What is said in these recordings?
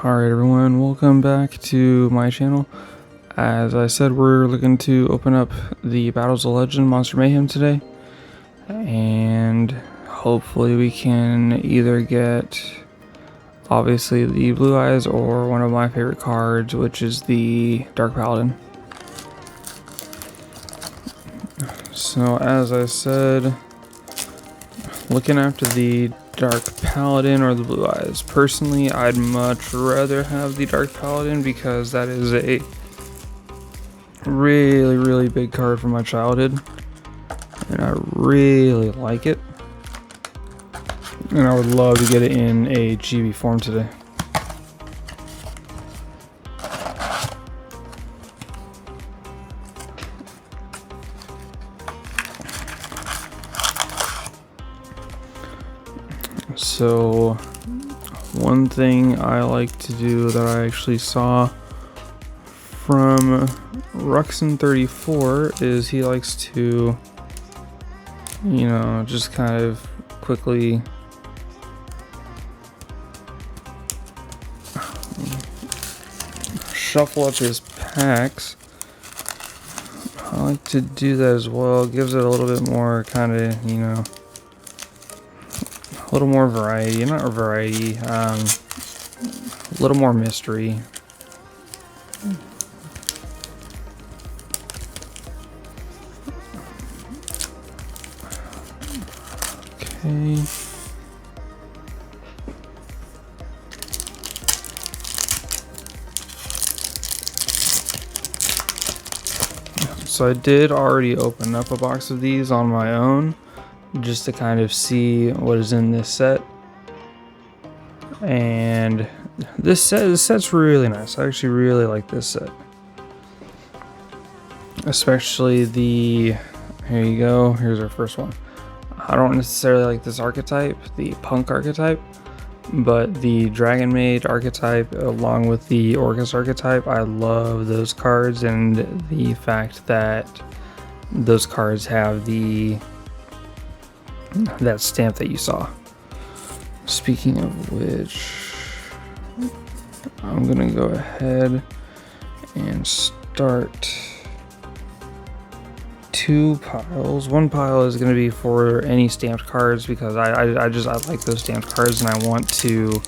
Alright everyone, welcome back to my channel. As I said, we're looking to open up the Battles of Legend Monster Mayhem today. And hopefully we can either get, obviously, the Blue Eyes or one of my favorite cards, which is the Dark Paladin. So as I said, looking after the Dark Paladin or the Blue Eyes. Personally, I'd much rather have the Dark Paladin because that is a really big card from my childhood, and I really like it, and I would love to get it in a GB form today. So one thing I like to do that I actually saw from Ruxin34 is he likes to, you know, just kind of quickly shuffle up his packs. I like to do that as well. It gives it a little bit more kind of, you know, a little more variety, not variety, a little more mystery. Okay. So I did already open up a box of these on my own, just to kind of see what is in this set. And this set's really nice. I actually really like this set, especially the, here you go, here's our first one. I don't necessarily like this archetype, the punk archetype, but the Dragon Maid archetype along with the Orcus archetype, I love those cards, and the fact that those cards have that stamp that you saw. Speaking of which, I'm gonna go ahead and start two piles. One pile is going to be for any stamped cards because I like those stamped cards, and I want to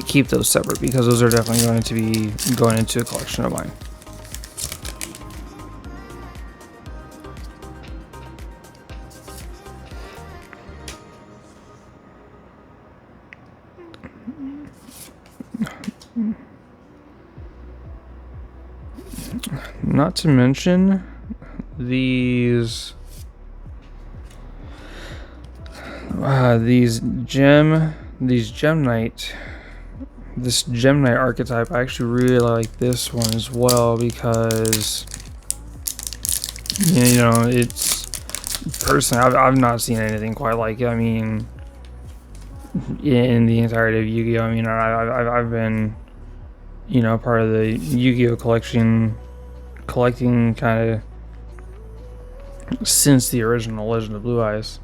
keep those separate because those are definitely going to be going into a collection of mine. Not to mention these Gem Knight archetype. I actually really like this one as well because, you know, it's personally, I've not seen anything quite like it. I mean, in the entirety of Yu-Gi-Oh! I mean, I've been, you know, part of the Yu-Gi-Oh! collecting kind of since the original Legend of Blue Eyes.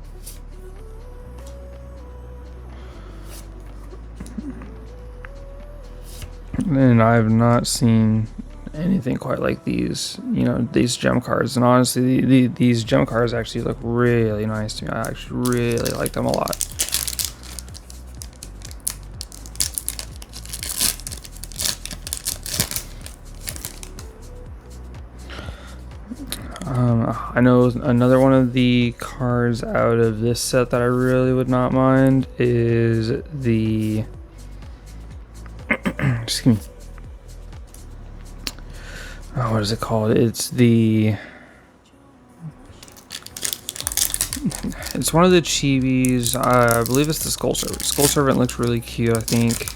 And I have not seen anything quite like these, you know, these gem cards. And honestly, these gem cards actually look really nice to me. I actually really like them a lot. I know another one of the cards out of this set that I really would not mind is the excuse me. Oh, what is it called? It's one of the chibis. I believe it's the Skull Servant. Skull Servant looks really cute, I think.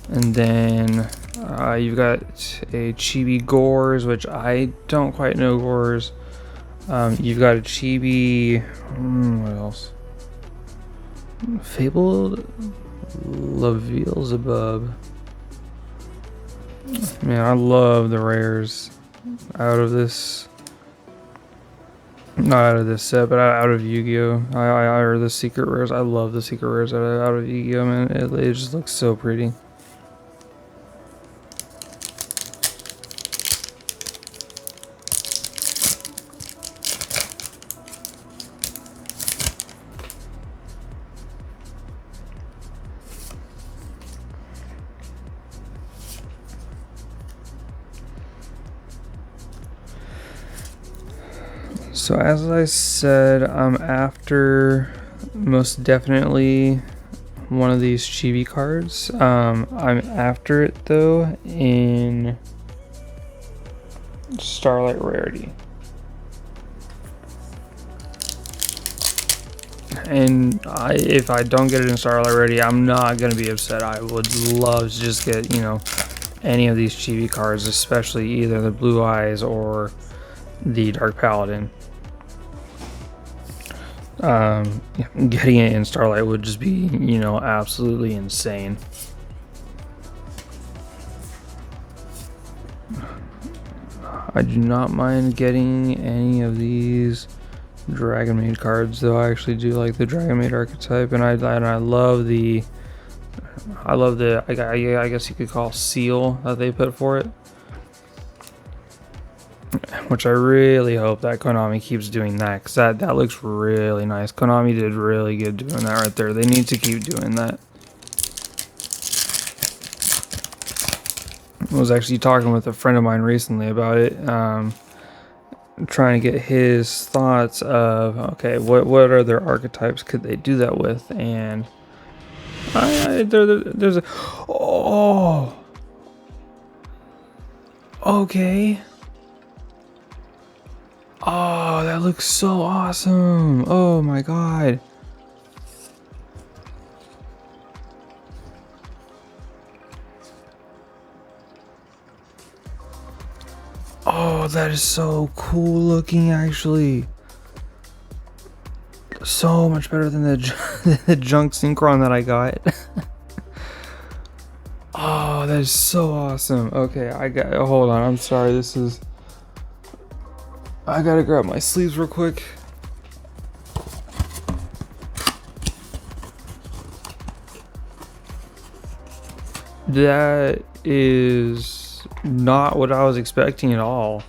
And then you've got a chibi Gores, which I don't quite know Gores. You've got a chibi, what else? Fabled Levielzebub. Man, I love the rares out of this. Not out of this set, but out of Yu-Gi-Oh! Or the secret rares. I love the secret rares out of Yu-Gi-Oh! Man, it just looks so pretty. So as I said, I'm after most definitely one of these chibi cards. I'm after it though in Starlight Rarity. And if I don't get it in Starlight Rarity, I'm not gonna be upset. I would love to just get, you know, any of these chibi cards, especially either the Blue Eyes or the Dark Paladin. Getting it in Starlight would just be, you know, absolutely insane. I do not mind getting any of these Dragon Maid cards, though. I actually do like the Dragon Maid archetype, and I love the I guess you could call seal that they put for it, which I really hope that Konami keeps doing that, because that looks really nice. Konami did really good doing that right there. They need to keep doing that. I was actually talking with a friend of mine recently about it, trying to get his thoughts of, okay, what other archetypes could they do that with, and there's a, oh, okay. Oh, that looks so awesome. Oh my god. Oh, that is so cool looking, actually. So much better than the junk synchron that I got. Oh, that is so awesome. Okay, hold on, I'm sorry, I gotta grab my sleeves real quick. That is not what I was expecting at all.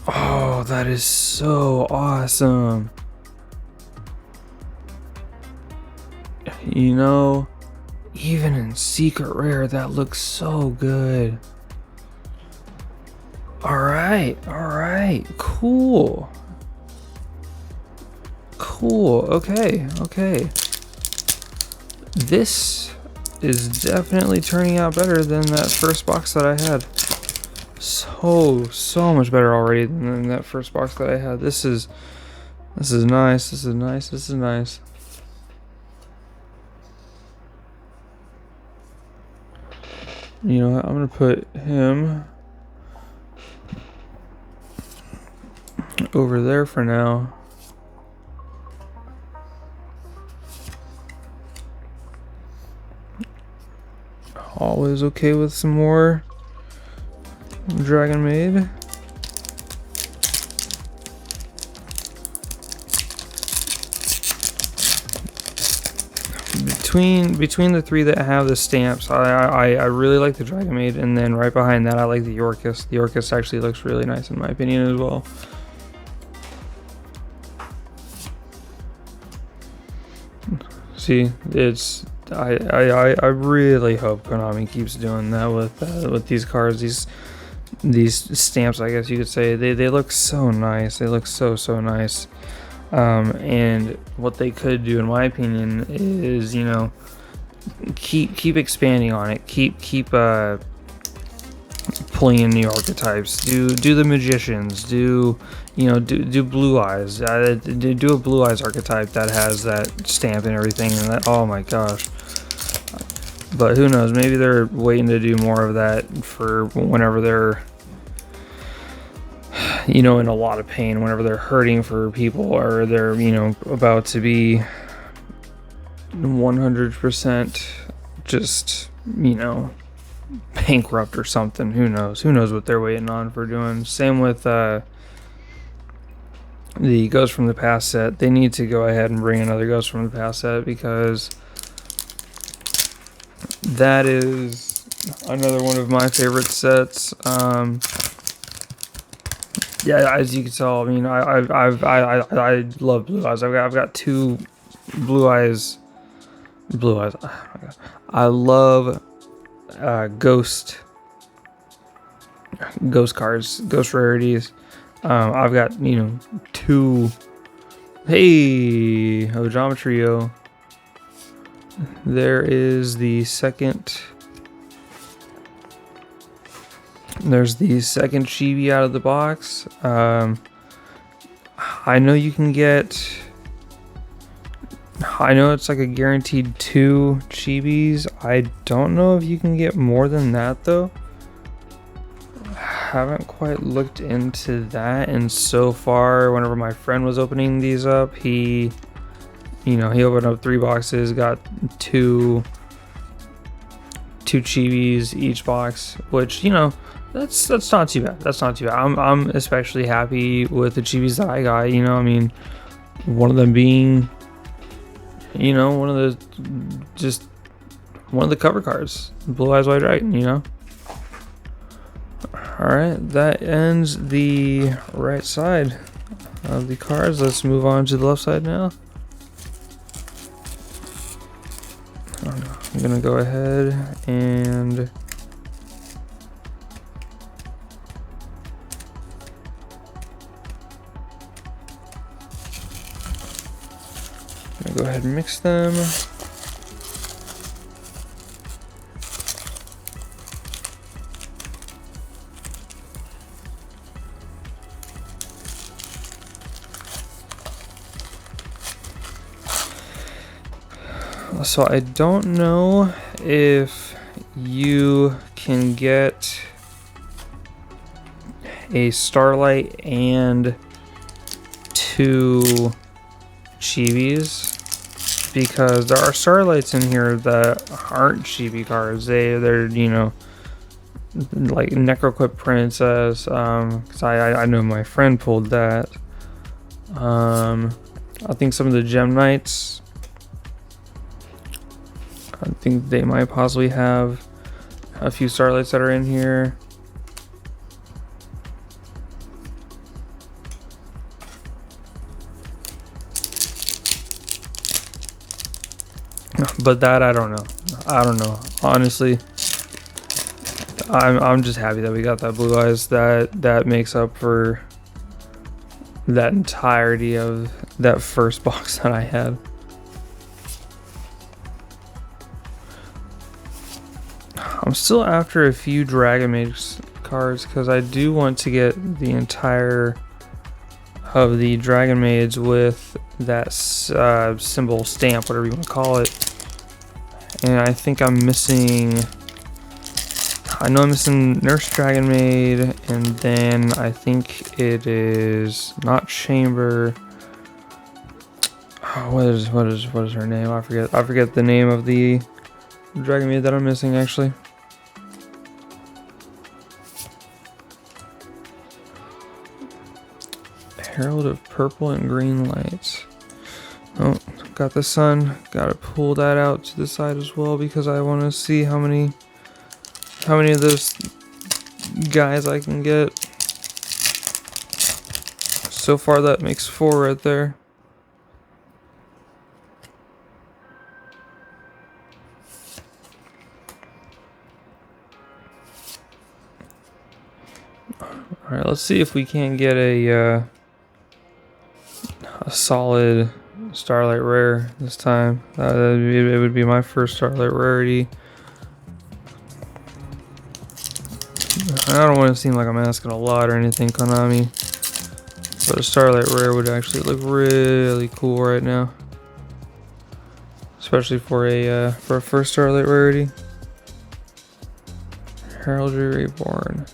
Oh, that is so awesome. You know, even in Secret Rare, that looks so good. Alright, cool. Cool, okay. This is definitely turning out better than that first box that I had. So much better already than that first box that I had. This is nice. You know what? I'm gonna put him over there for now. Always okay with some more Dragon Maid. Between the three that have the stamps, I really like the Dragon Maid, and then right behind that I like the Orcus. The Orcus actually looks really nice in my opinion as well. See, it's I really hope Konami keeps doing that with these cards, these stamps, I guess you could say. They look so nice. They look so nice. And what they could do, in my opinion, is, you know, keep expanding on it. Keep pulling in new archetypes. Do the magicians. Do Blue Eyes. Do a Blue Eyes archetype that has that stamp and everything. And that, oh my gosh. But who knows? Maybe they're waiting to do more of that for whenever they're, you know, in a lot of pain, whenever they're hurting for people, or they're, you know, about to be 100% just, you know, bankrupt or something. Who knows what they're waiting on for doing. Same with the Ghost from the Past set. They need to go ahead and bring another Ghost from the Past set, because that is another one of my favorite sets. Yeah, as you can tell, I mean, I love Blue Eyes. I've got two Blue Eyes. Oh my God. I love ghost cards, ghost rarities. I've got, 2. Hey, Geometrio. There is the second. There's the second chibi out of the box. I know you can get. I know it's like a guaranteed 2 chibis. I don't know if you can get more than that though. Haven't quite looked into that, and so far whenever my friend was opening these up, he opened up 3 boxes, got 2 chibis each box, which that's not too bad. That's not too bad. I'm especially happy with the chibis that I got. One of them being one of the cover cards, Blue Eyes White Dragon. Alright, that ends the right side of the cards. Let's move on to the left side now. I'm gonna go ahead and go ahead and mix them. So I don't know if you can get a Starlight and 2 chibis, because there are Starlights in here that aren't chibi cards. They're like Necroquip Princess, because I know my friend pulled that. I think some of the Gem Knights, I think they might possibly have a few Starlights that are in here. But that I don't know. Honestly, I'm just happy that we got that Blue Eyes. That makes up for that entirety of that first box that I had. I'm still after a few Dragon Maid cards because I do want to get the entire of the Dragon Maids with that symbol stamp, whatever you want to call it. And I think I'm missing. I know I'm missing Nurse Dragon Maid, and then I think it is not Chamber. Oh, what is her name? I forget the name of the Dragon Maid that I'm missing actually. Herald of Purple and Green Lights. Oh, got the sun. Gotta pull that out to the side as well because I want to see how many of those guys I can get. So far that makes 4 right there. Alright, let's see if we can get a solid Starlight Rare this time. It would be my first Starlight Rarity. I don't want to seem like I'm asking a lot or anything, Konami, but a Starlight Rare would actually look really cool right now, especially for a first Starlight Rarity. Heraldry Reborn.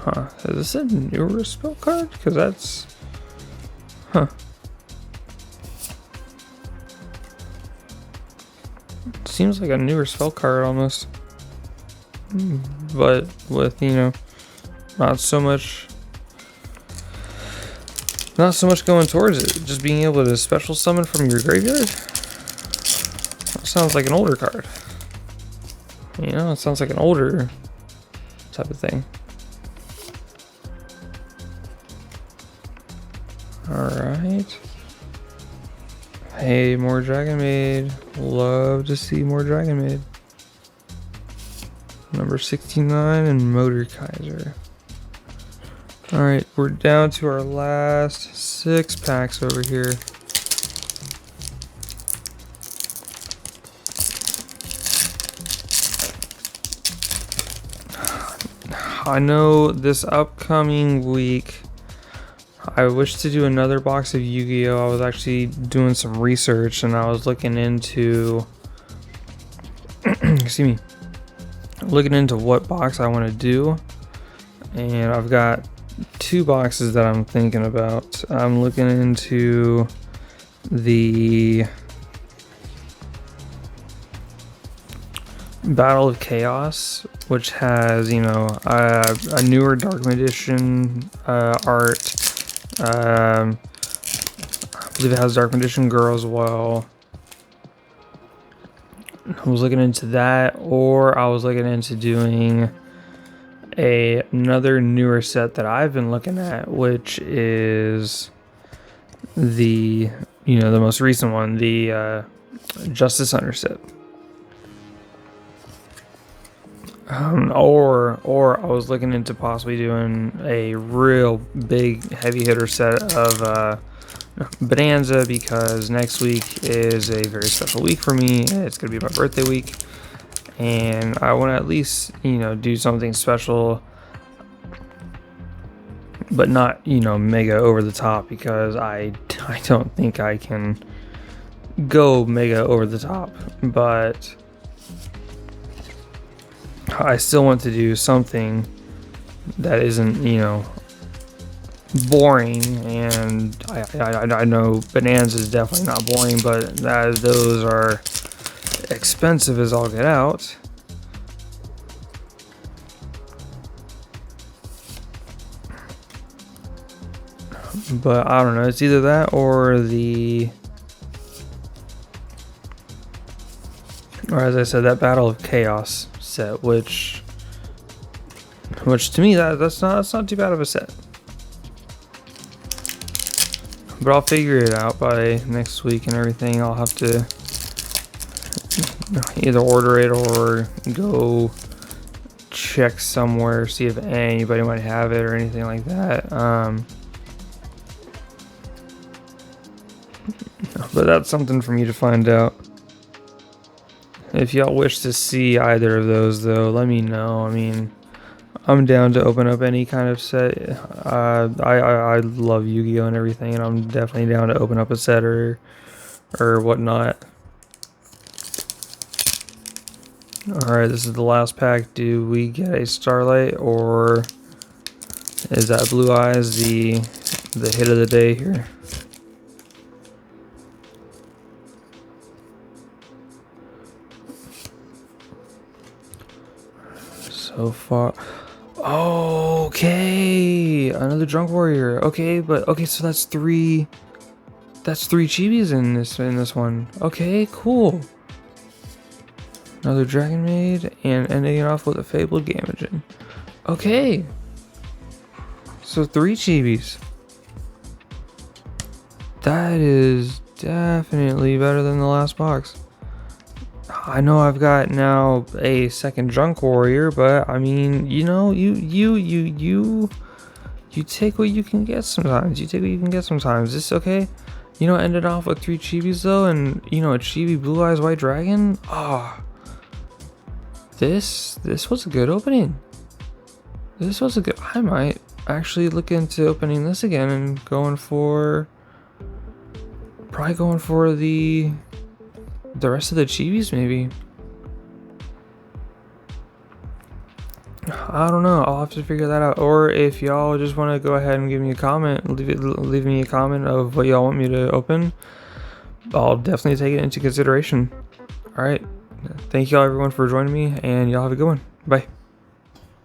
Huh, is this a newer spell card? Because that's... Huh. Seems like a newer spell card almost. But with, not so much going towards it. Just being able to special summon from your graveyard? That sounds like an older card. It sounds like an older type of thing. Alright. Hey, more Dragon Maid. Love to see more Dragon Maid. Number 69 and Motor Kaiser. Alright, we're down to our last 6 packs over here. I know this upcoming week I wish to do another box of Yu-Gi-Oh! I was actually doing some research and I was looking into excuse me, looking into what box I want to do, and I've got 2 boxes that I'm thinking about. I'm looking into the Battle of Chaos, which has, you know, a newer Dark Magician art. I believe it has Dark Magician Girl as well. I was looking into that, or I was looking into doing another newer set that I've been looking at, which is the, you know, the most recent one, the Justice Hunter set. Or I was looking into possibly doing a real big heavy hitter set of Bonanza, because next week is a very special week for me. It's gonna be my birthday week, and I want to at least, you know, do something special, but not, you know, mega over the top, because I don't think I can go mega over the top, but I still want to do something that isn't, you know, boring. And I know Bonanza is definitely not boring, but those are expensive as all get out. But I don't know, it's either that or as I said, that Battle of Chaos set, which to me that's not too bad of a set. But I'll figure it out by next week and everything. I'll have to either order it or go check somewhere, see if anybody might have it or anything like that. But that's something for me to find out. If y'all wish to see either of those, though, let me know. I mean, I'm down to open up any kind of set. I love Yu-Gi-Oh! And everything, and I'm definitely down to open up a set or whatnot. Alright, this is the last pack. Do we get a Starlight, or is that Blue Eyes the hit of the day here? So far, okay, another Drunk Warrior. Okay, but okay, so that's three chibis in this one. Okay, cool. Another Dragon Maid, and ending it off with a Fabled Gamagen. Okay, so 3 chibis. That is definitely better than the last box. I know I've got now a second Drunk Warrior, but I mean, you know, you take what you can get sometimes. This okay? You know, ended off with 3 chibis though, and you know, a chibi Blue Eyes White Dragon. Ah, this was a good opening. I might actually look into opening this again and probably going for the rest of the chibis, maybe. I don't know. I'll have to figure that out. Or if y'all just want to go ahead and give me a comment, leave me a comment of what y'all want me to open, I'll definitely take it into consideration. All right. Thank y'all everyone for joining me, and y'all have a good one. Bye.